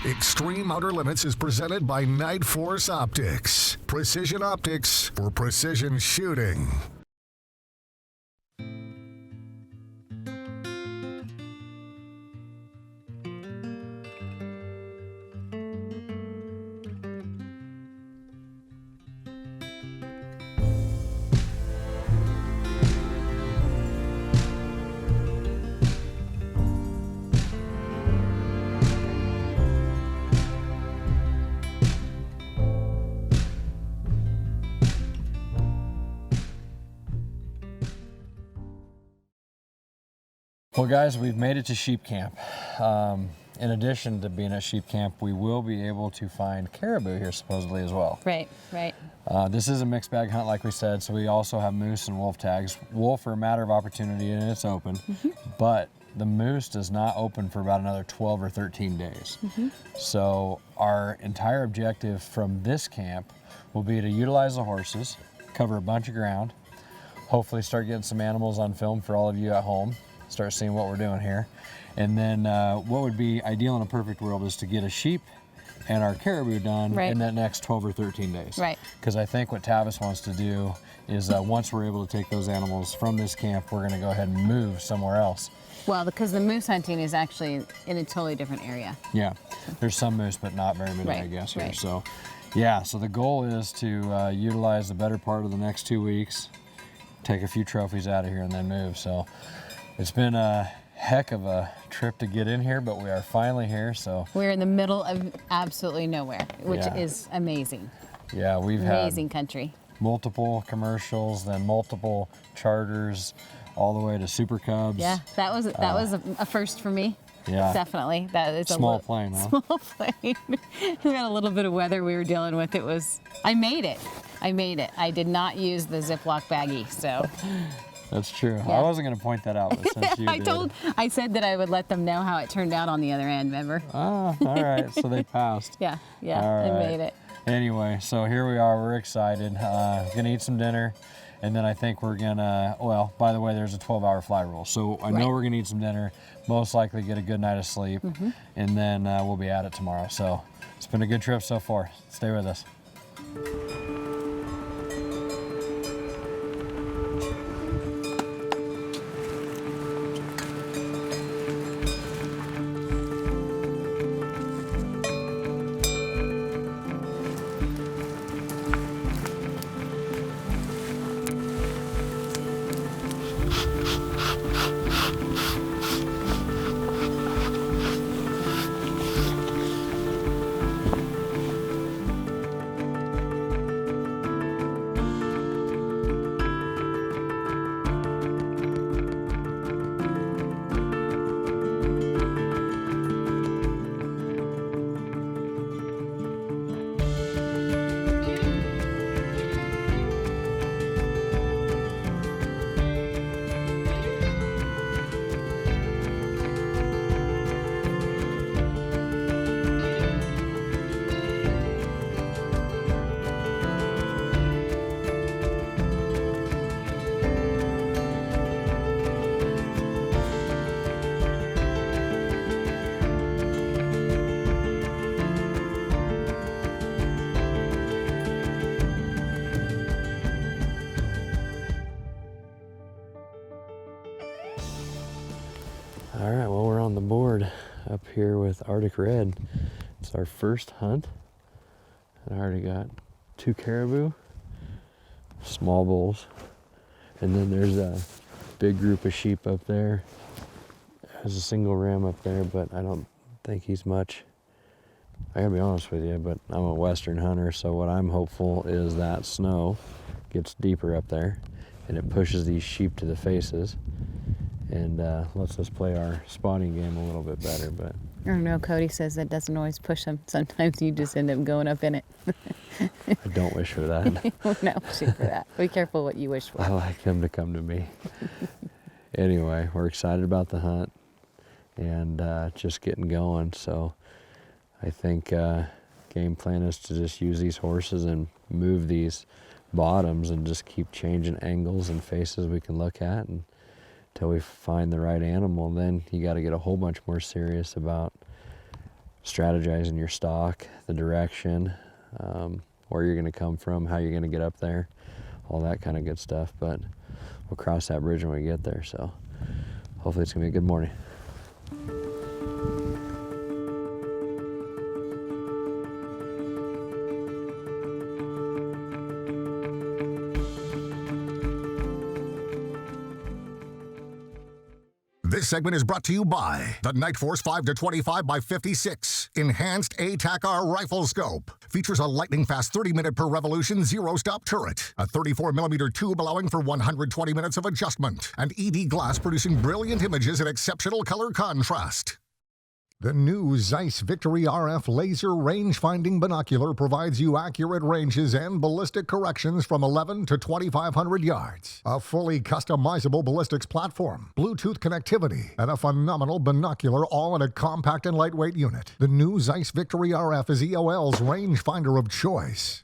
Extreme Outer Limits is presented by Night Force Optics. Precision optics for precision shooting. Well guys, we've made it to sheep camp. In addition to being at sheep camp, we will be able to find caribou here supposedly as well. Right, right. This is a mixed bag hunt like we said, so we also have moose and wolf tags. Wolf are a matter of opportunity and it's open, but the moose does not open for about another 12 or 13 days. So our entire objective from this camp will be to utilize the horses, cover a bunch of ground, hopefully start getting some animals on film for all of you at home, start seeing what we're doing here. And then what would be ideal in a perfect world is to get a sheep and our caribou done in that next 12 or 13 days. Right. Because I think what Tavis wants to do is once we're able to take those animals from this camp, we're gonna go ahead and move somewhere else. Well, because the moose hunting is actually in a totally different area. Yeah, there's some moose, but not very many, I guess, here. So, yeah, so the goal is to utilize the better part of the next 2 weeks, take a few trophies out of here and then move. So it's been a heck of a trip to get in here, but we are finally here. So we're in the middle of absolutely nowhere, which is amazing. Yeah, we've amazing country. Multiple commercials, then multiple charters, all the way to Super Cubs. Yeah, that was a first for me. Yeah, definitely. That is small plane, huh? Small plane. We had a little bit of weather we were dealing with. I made it. I did not use the Ziploc baggie, so. That's true. Yeah. I wasn't going to point that out, but since you did. I said that I would let them know how it turned out on the other end, remember? Oh, all right. So they passed. Yeah, I made it. Anyway, so here we are. We're excited. Gonna eat some dinner, and then I think we're gonna, well, by the way, there's a 12-hour fly rule. So I know we're gonna eat some dinner, most likely get a good night of sleep, and then we'll be at it tomorrow. So it's been a good trip so far. Stay with us. All right, well, we're on the board up here with Arctic Red. It's our first hunt. I already got 2 caribou, small bulls, and then there's a big group of sheep up there. There's a single ram up there, but I don't think he's much. I gotta be honest with you, but I'm a western hunter, so what I'm hopeful is that snow gets deeper up there and it pushes these sheep to the faces and lets us play our spotting game a little bit better. But I don't know, Cody says that doesn't always push them. Sometimes you just end up going up in it. I don't wish for that. No, shoot for that. Be careful what you wish for. I like them to come to me. Anyway, we're excited about the hunt and just getting going. So I think game plan is to just use these horses and move these bottoms and just keep changing angles and faces we can look at and until we find the right animal. Then you got to get a whole bunch more serious about strategizing your stalk, the direction, where you're going to come from, how you're going to get up there, all that kind of good stuff. But we'll cross that bridge when we get there, so hopefully it's going to be a good morning. This segment is brought to you by the Night Force 5 to 25 by 56 Enhanced ATAC-R Rifle Scope. Features a lightning-fast 30-minute per revolution zero-stop turret, a 34mm tube allowing for 120 minutes of adjustment, and ED glass producing brilliant images at exceptional color contrast. The new Zeiss Victory RF laser range-finding binocular provides you accurate ranges and ballistic corrections from 11 to 2,500 yards. A fully customizable ballistics platform, Bluetooth connectivity, and a phenomenal binocular all in a compact and lightweight unit. The new Zeiss Victory RF is EOL's rangefinder of choice.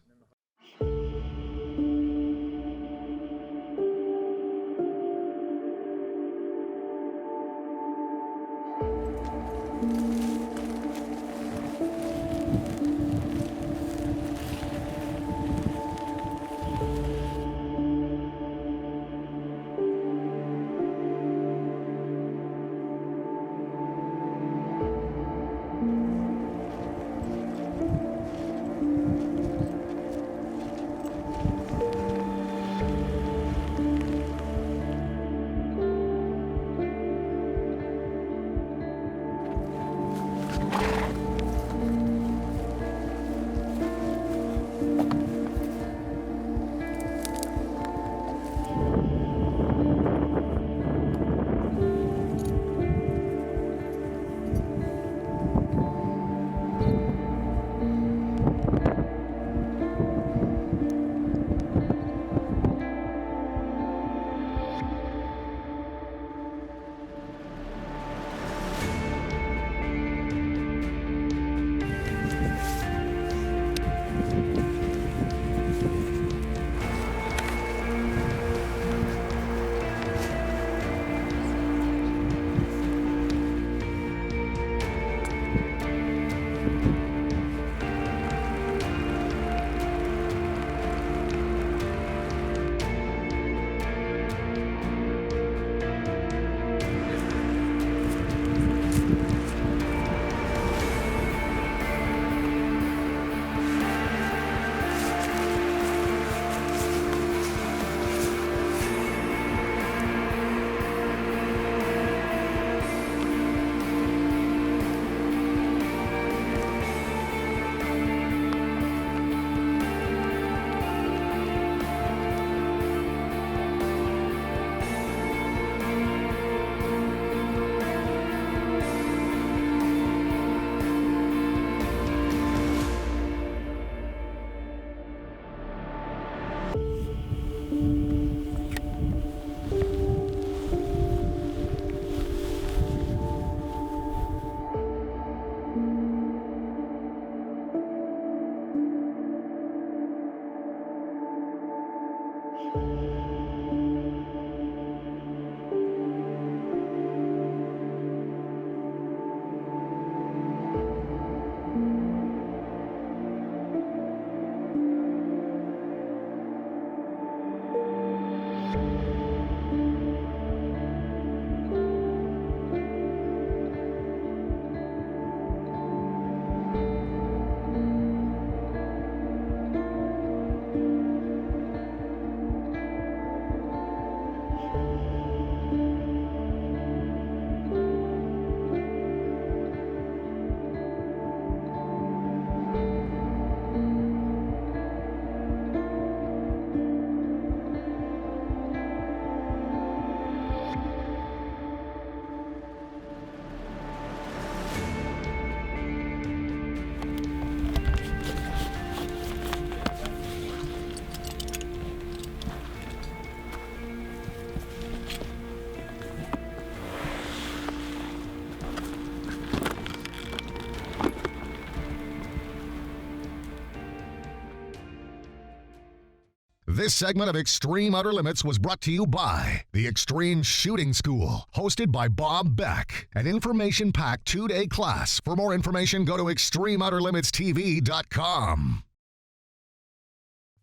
This segment of Extreme Outer Limits was brought to you by the Extreme Shooting School, hosted by Bob Beck, an information-packed 2-day class. For more information, go to extremeouterlimitstv.com.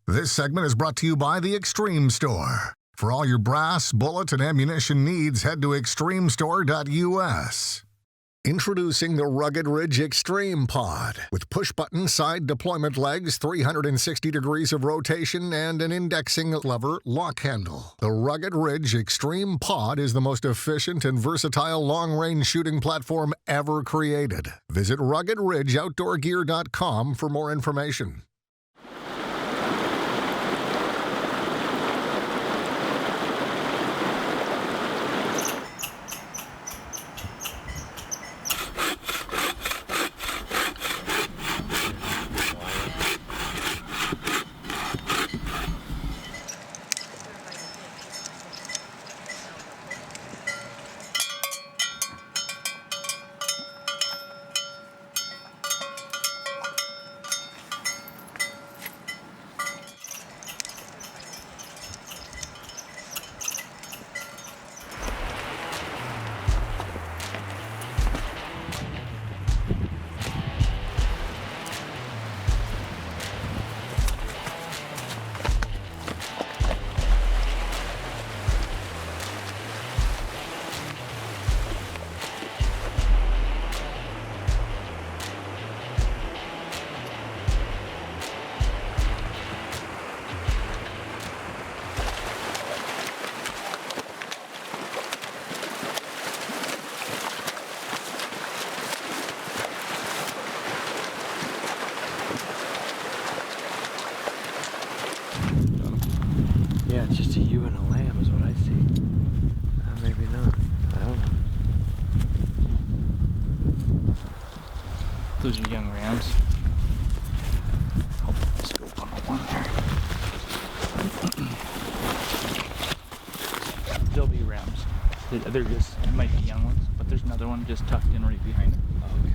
This segment is brought to you by the Extreme Store. For all your brass, bullet, and ammunition needs, head to extremestore.us. Introducing the Rugged Ridge Extreme Pod with push-button side deployment legs, 360 degrees of rotation, and an indexing lever lock handle. The Rugged Ridge Extreme Pod is the most efficient and versatile long-range shooting platform ever created. Visit ruggedridgeoutdoorgear.com for more information. Yeah, it's just a ewe and a lamb is what I see. Maybe not. I don't know. Those are young rams. I'll put the scope on the one there. They'll be rams. They're just, it might be young ones, but there's another one just tucked in right behind it. Oh, okay.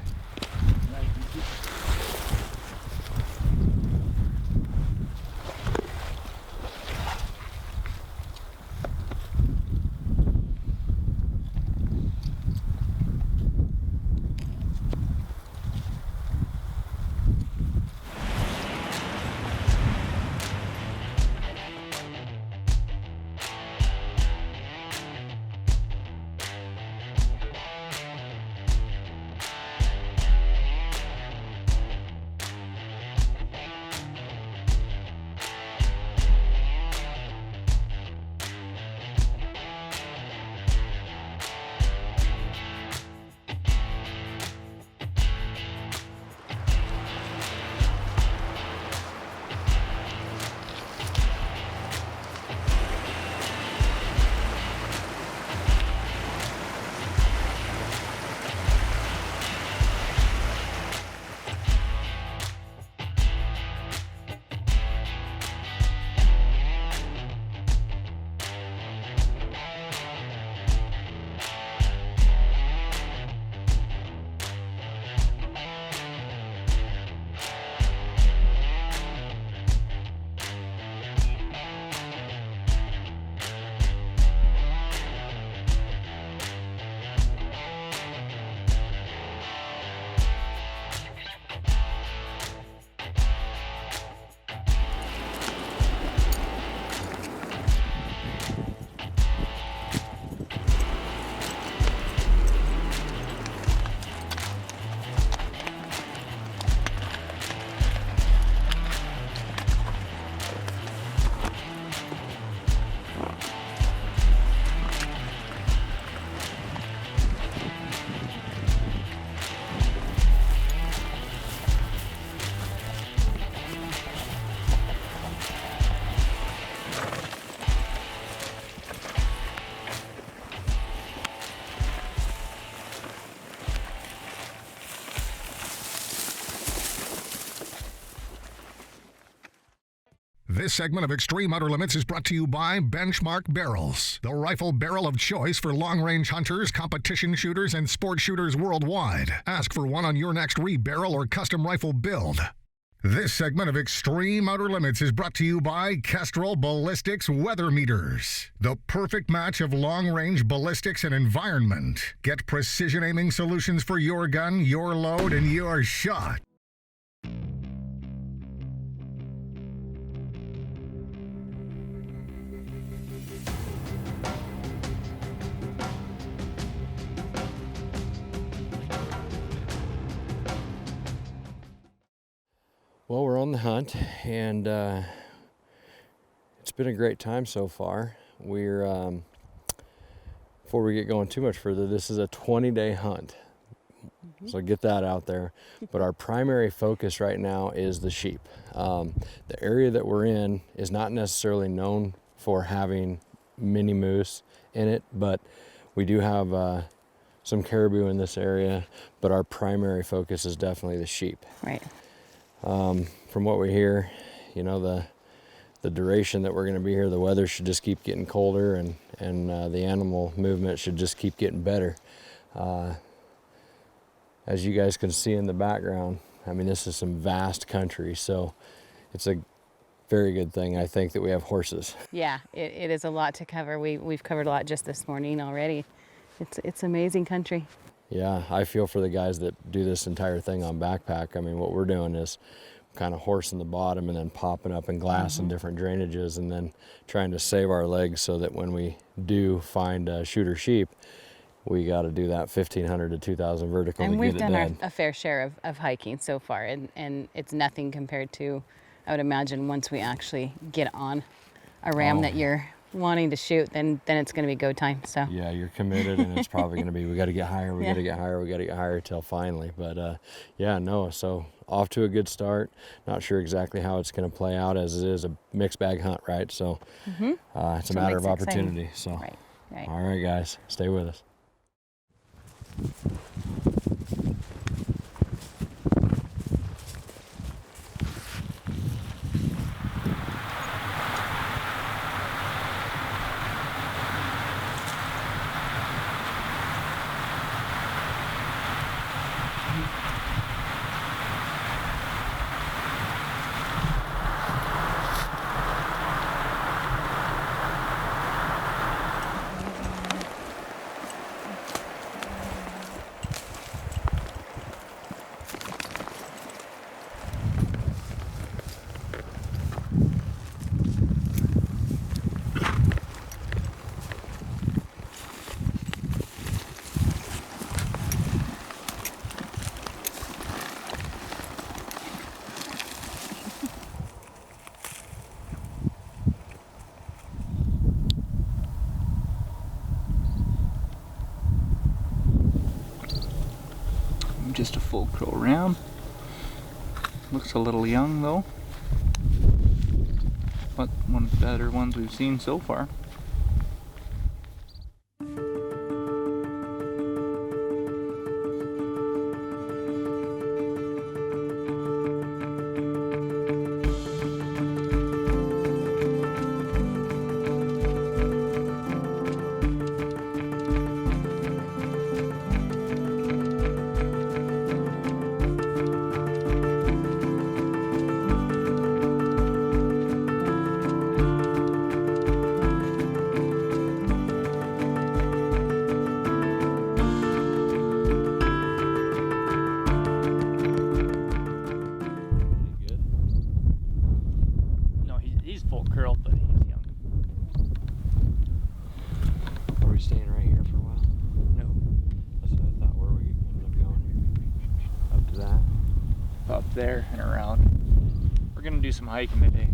This segment of Extreme Outer Limits is brought to you by Benchmark Barrels, the rifle barrel of choice for long-range hunters, competition shooters, and sport shooters worldwide. Ask for one on your next rebarrel or custom rifle build. This segment of Extreme Outer Limits is brought to you by Kestrel Ballistics Weather Meters. The perfect match of long-range ballistics and environment. Get precision aiming solutions for your gun, your load, and your shot. Well, we're on the hunt, and it's been a great time so far. We're before we get going too much further, this is a 20-day hunt, so get that out there. But our primary focus right now is the sheep. The area that we're in is not necessarily known for having mini moose in it, but we do have some caribou in this area. But our primary focus is definitely the sheep. Right. From what we hear, you know, the duration that we're going to be here, the weather should just keep getting colder, and the animal movement should just keep getting better. As you guys can see in the background, I mean, this is some vast country, so it's a very good thing, I think, that we have horses. Yeah, it is a lot to cover. We've covered a lot just this morning already. It's amazing country. Yeah, I feel for the guys that do this entire thing on backpack. I mean, what we're doing is kind of horsing the bottom and then popping up in glass in different drainages, and then trying to save our legs so that when we do find shooter sheep, we got to do that 1,500 to 2,000 vertical And to we've get it done dead. a fair share of hiking so far, and it's nothing compared to, I would imagine, once we actually get on a ram that you're wanting to shoot, then it's going to be go time. So Yeah, you're committed, and it's probably going to be, we got to get higher, we got to get higher, we got to get higher till finally. But yeah, no, so off to a good start. Not sure exactly how it's going to play out, as it is a mixed bag hunt, right? So it's a matter of opportunity. So right. All right, guys, stay with us. Just a full crow ram. Looks a little young though, but one of the better ones we've seen so far. Curl, but he's young. Are we staying right here for a while? No. That's what I thought. Where we ended up going? Up to that? Up there and around. We're gonna do some hiking today.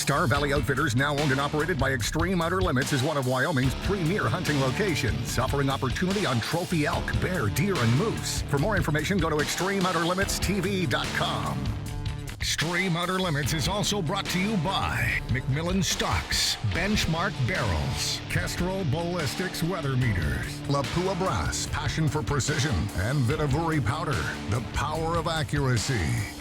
Star Valley Outfitters, now owned and operated by Extreme Outer Limits, is one of Wyoming's premier hunting locations, offering opportunity on trophy elk, bear, deer, and moose. For more information, go to ExtremeOuterLimitsTV.com. Extreme Outer Limits is also brought to you by McMillan Stocks, Benchmark Barrels, Kestrel Ballistics Weather Meters, Lapua Brass, passion for precision, and Vitavuri Powder, the power of accuracy.